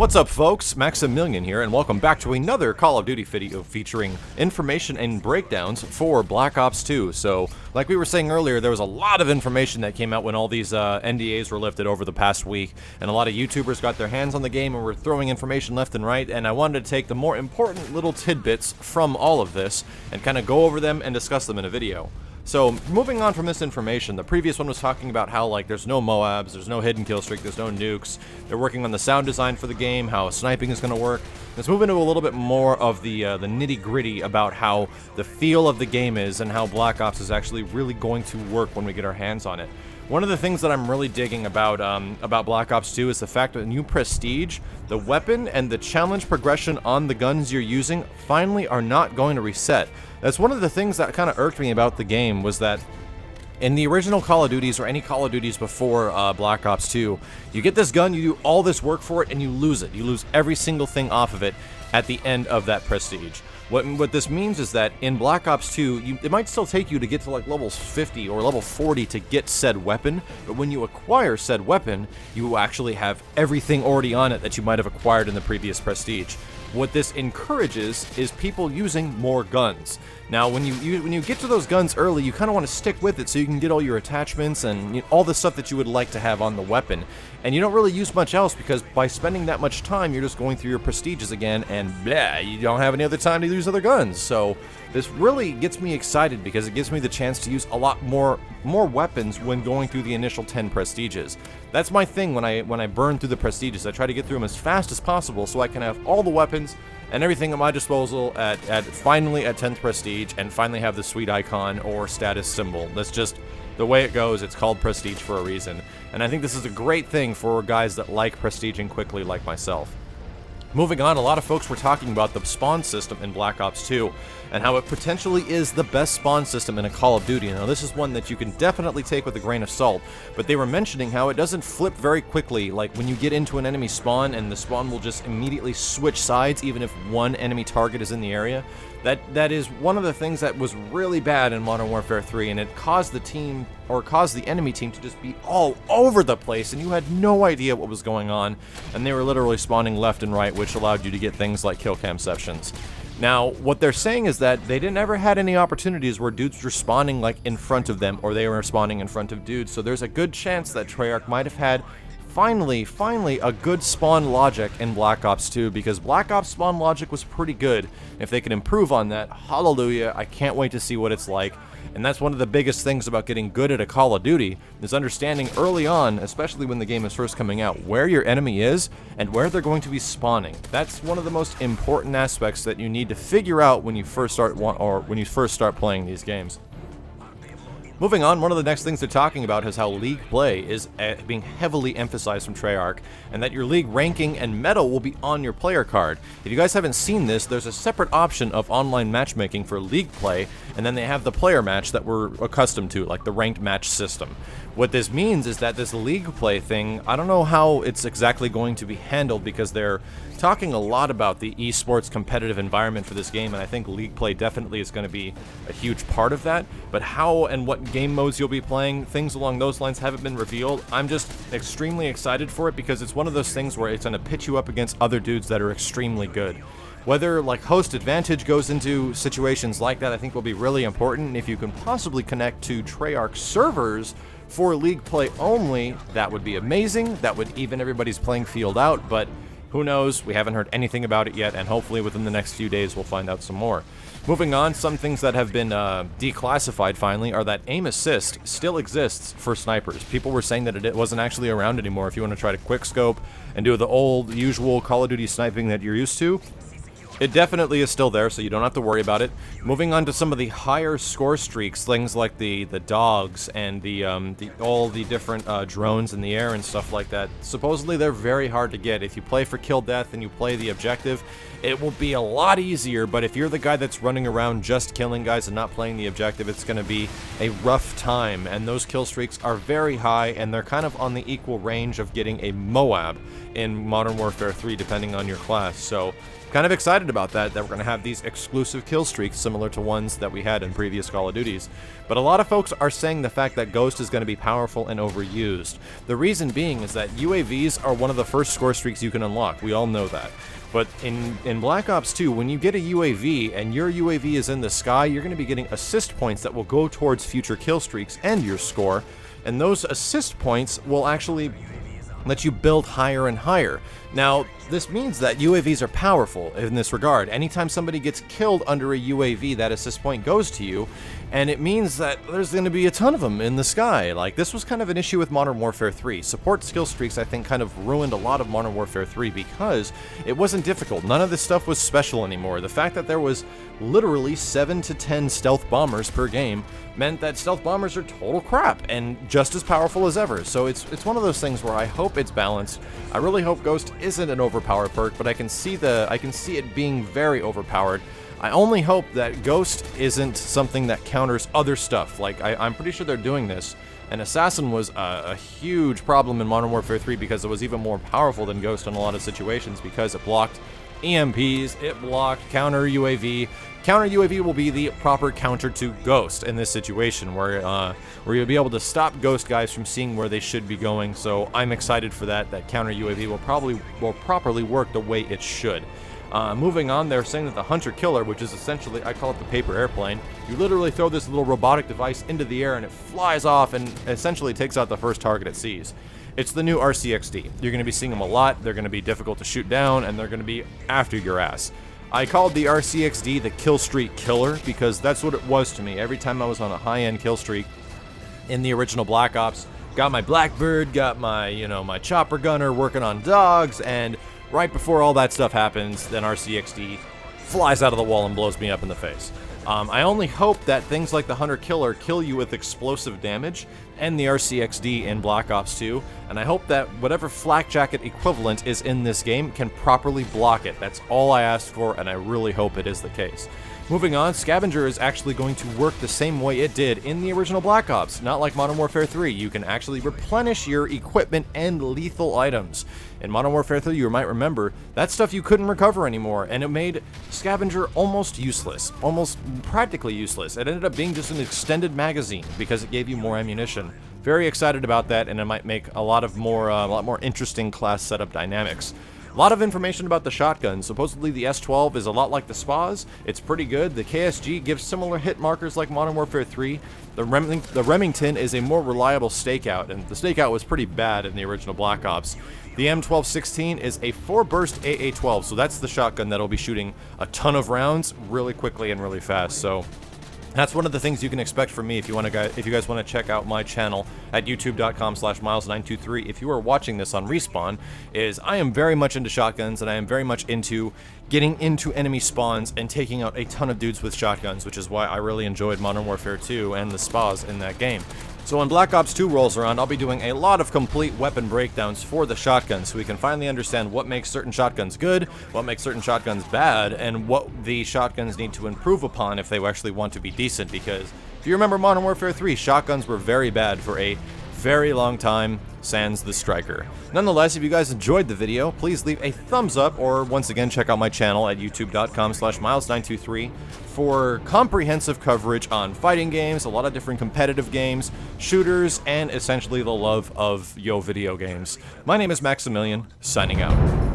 What's up, folks? Maximilian here, and welcome back to another Call of Duty video featuring information and breakdowns for Black Ops 2. So, like we were saying earlier, there was a lot of information that came out when all these NDAs were lifted over the past week, and a lot of YouTubers got their hands on the game and were throwing information left and right, and I wanted to take the more important little tidbits from all of this and kind of go over them and discuss them in a video. So, moving on from this information, the previous one was talking about how, like, there's no MOABs, there's no hidden kill streak, there's no nukes, they're working on the sound design for the game, how sniping is going to work. Let's move into a little bit more of the nitty-gritty about how the feel of the game is and how Black Ops is actually really going to work when we get our hands on it. One of the things that I'm really digging about Black Ops 2 is the fact that when you prestige, the weapon and the challenge progression on the guns you're using finally are not going to reset. That's one of the things that kind of irked me about the game, was that in the original Call of Duties, or any Call of Duties before Black Ops 2, you get this gun, you do all this work for it, and you lose it. You lose every single thing off of it at the end of that prestige. What this means is that in Black Ops 2, it might still take you to get to like levels 50 or level 40 to get said weapon, but when you acquire said weapon, you actually have everything already on it that you might have acquired in the previous prestige. What this encourages is people using more guns. Now, when you get to those guns early, you kind of want to stick with it so you can get all your attachments and all the stuff that you would like to have on the weapon. And you don't really use much else, because by spending that much time, you're just going through your prestiges again, and blah, you don't have any other time to use other guns. So this really gets me excited, because it gives me the chance to use a lot more weapons when going through the initial 10 prestiges. That's my thing when I burn through the prestiges. I try to get through them as fast as possible so I can have all the weapons and everything at my disposal finally at 10th prestige, and finally have the sweet icon or status symbol. That's just the way it goes. It's called prestige for a reason, and I think this is a great thing for guys that like prestiging quickly like myself. Moving on, a lot of folks were talking about the spawn system in Black Ops 2 and how it potentially is the best spawn system in a Call of Duty. Now, this is one that you can definitely take with a grain of salt, but they were mentioning how it doesn't flip very quickly. Like, when you get into an enemy spawn, and the spawn will just immediately switch sides even if one enemy target is in the area. That is one of the things that was really bad in Modern Warfare 3, and it caused the enemy team to just be all over the place, and you had no idea what was going on, and they were literally spawning left and right, which allowed you to get things like kill camceptions. Now, what they're saying is that they didn't ever had any opportunities where dudes were spawning like in front of them, or they were spawning in front of dudes, so there's a good chance that Treyarch might have had finally a good spawn logic in Black Ops 2, because Black Ops spawn logic was pretty good. If they could improve on that, hallelujah, I can't wait to see what it's like. And that's one of the biggest things about getting good at a Call of Duty, is understanding early on, especially when the game is first coming out, where your enemy is and where they're going to be spawning. That's one of the most important aspects that you need to figure out when you first start playing these games. Moving on, one of the next things they're talking about is how League play is being heavily emphasized from Treyarch, and that your League ranking and medal will be on your player card. If you guys haven't seen this, there's a separate option of online matchmaking for League play, and then they have the player match that we're accustomed to, like the ranked match system. What this means is that this League play thing, I don't know how it's exactly going to be handled, because they're talking a lot about the esports competitive environment for this game, and I think League play definitely is going to be a huge part of that. But how and what game modes you'll be playing, things along those lines haven't been revealed. I'm just extremely excited for it, because it's one of those things where it's going to pit you up against other dudes that are extremely good. Whether like host advantage goes into situations like that, I think will be really important. And if you can possibly connect to Treyarch servers for League play only, that would be amazing. That would even everybody's playing field out, but who knows? We haven't heard anything about it yet, and hopefully within the next few days we'll find out some more. Moving on, some things that have been declassified finally are that aim assist still exists for snipers. People were saying that it wasn't actually around anymore. If you want to try to quickscope and do the old usual Call of Duty sniping that you're used to, it definitely is still there, so you don't have to worry about it. Moving on to some of the higher score streaks, things like the dogs and all the different drones in the air and stuff like that. Supposedly they're very hard to get. If you play for kill death and you play the objective, it will be a lot easier, but if you're the guy that's running around just killing guys and not playing the objective, it's going to be a rough time, and those kill streaks are very high, and they're kind of on the equal range of getting a MOAB in Modern Warfare 3, depending on your class. So kind of excited about that we're going to have these exclusive kill streaks similar to ones that we had in previous Call of Duties. But a lot of folks are saying the fact that Ghost is going to be powerful and overused. The reason being is that UAVs are one of the first score streaks you can unlock. We all know that. But in Black Ops 2, when you get a UAV and your UAV is in the sky, you're going to be getting assist points that will go towards future kill streaks and your score. And those assist points will actually let you build higher and higher. Now, this means that UAVs are powerful in this regard. Anytime somebody gets killed under a UAV, that assist point goes to you, and it means that there's going to be a ton of them in the sky. Like, this was kind of an issue with Modern Warfare 3. Support skill streaks, I think, kind of ruined a lot of Modern Warfare 3 because it wasn't difficult. None of this stuff was special anymore. The fact that there was literally 7 to 10 stealth bombers per game meant that stealth bombers are total crap and just as powerful as ever. So it's one of those things where I hope it's balanced. I really hope Ghost isn't an overpowered perk, but I can see it being very overpowered. I only hope that Ghost isn't something that counters other stuff. Like, I'm pretty sure they're doing this. And Assassin was a huge problem in Modern Warfare 3 because it was even more powerful than Ghost in a lot of situations because it blocked EMPs, it blocked counter UAV. Counter UAV will be the proper counter to Ghost in this situation, where you'll be able to stop Ghost guys from seeing where they should be going. So I'm excited for that. That counter UAV will properly work the way it should. Moving on, they're saying that the Hunter Killer, which is essentially, I call it the paper airplane, you literally throw this little robotic device into the air and it flies off and essentially takes out the first target it sees. It's the new RCXD. You're going to be seeing them a lot. They're going to be difficult to shoot down, and they're going to be after your ass. I called the RCXD the kill streak killer because that's what it was to me. Every time I was on a high-end kill streak in the original Black Ops, got my Blackbird, got my, my chopper gunner working on dogs, and right before all that stuff happens, then RCXD flies out of the wall and blows me up in the face. I only hope that things like the Hunter Killer kill you with explosive damage, and the RCXD in Black Ops 2, and I hope that whatever flak jacket equivalent is in this game can properly block it. That's all I asked for, and I really hope it is the case. Moving on, Scavenger is actually going to work the same way it did in the original Black Ops, not like Modern Warfare 3. You can actually replenish your equipment and lethal items. In Modern Warfare 3, you might remember, that stuff you couldn't recover anymore, and it made Scavenger almost useless, almost practically useless. It ended up being just an extended magazine because it gave you more ammunition. Very excited about that, and it might make a lot more interesting class setup dynamics. A lot of information about the shotgun. Supposedly the S12 is a lot like the SPAs. It's pretty good. The KSG gives similar hit markers like Modern Warfare 3. The Remington is a more reliable stakeout, and the stakeout was pretty bad in the original Black Ops. The M1216 is a 4-burst AA-12, so that's the shotgun that'll be shooting a ton of rounds really quickly and really fast. So that's one of the things you can expect from me if you guys want to check out my channel at youtube.com/miles923. If you are watching this on Respawn, is I am very much into shotguns, and I am very much into getting into enemy spawns and taking out a ton of dudes with shotguns, which is why I really enjoyed Modern Warfare 2 and the SPAs in that game. So when Black Ops 2 rolls around, I'll be doing a lot of complete weapon breakdowns for the shotgun so we can finally understand what makes certain shotguns good, what makes certain shotguns bad, and what the shotguns need to improve upon if they actually want to be decent. Because if you remember Modern Warfare 3, shotguns were very bad for a very long time, sans the Striker. Nonetheless, if you guys enjoyed the video, please leave a thumbs up, or once again check out my channel at youtube.com/miles923 for comprehensive coverage on fighting games, a lot of different competitive games, shooters, and essentially the love of video games. My name is Maximilian, signing out.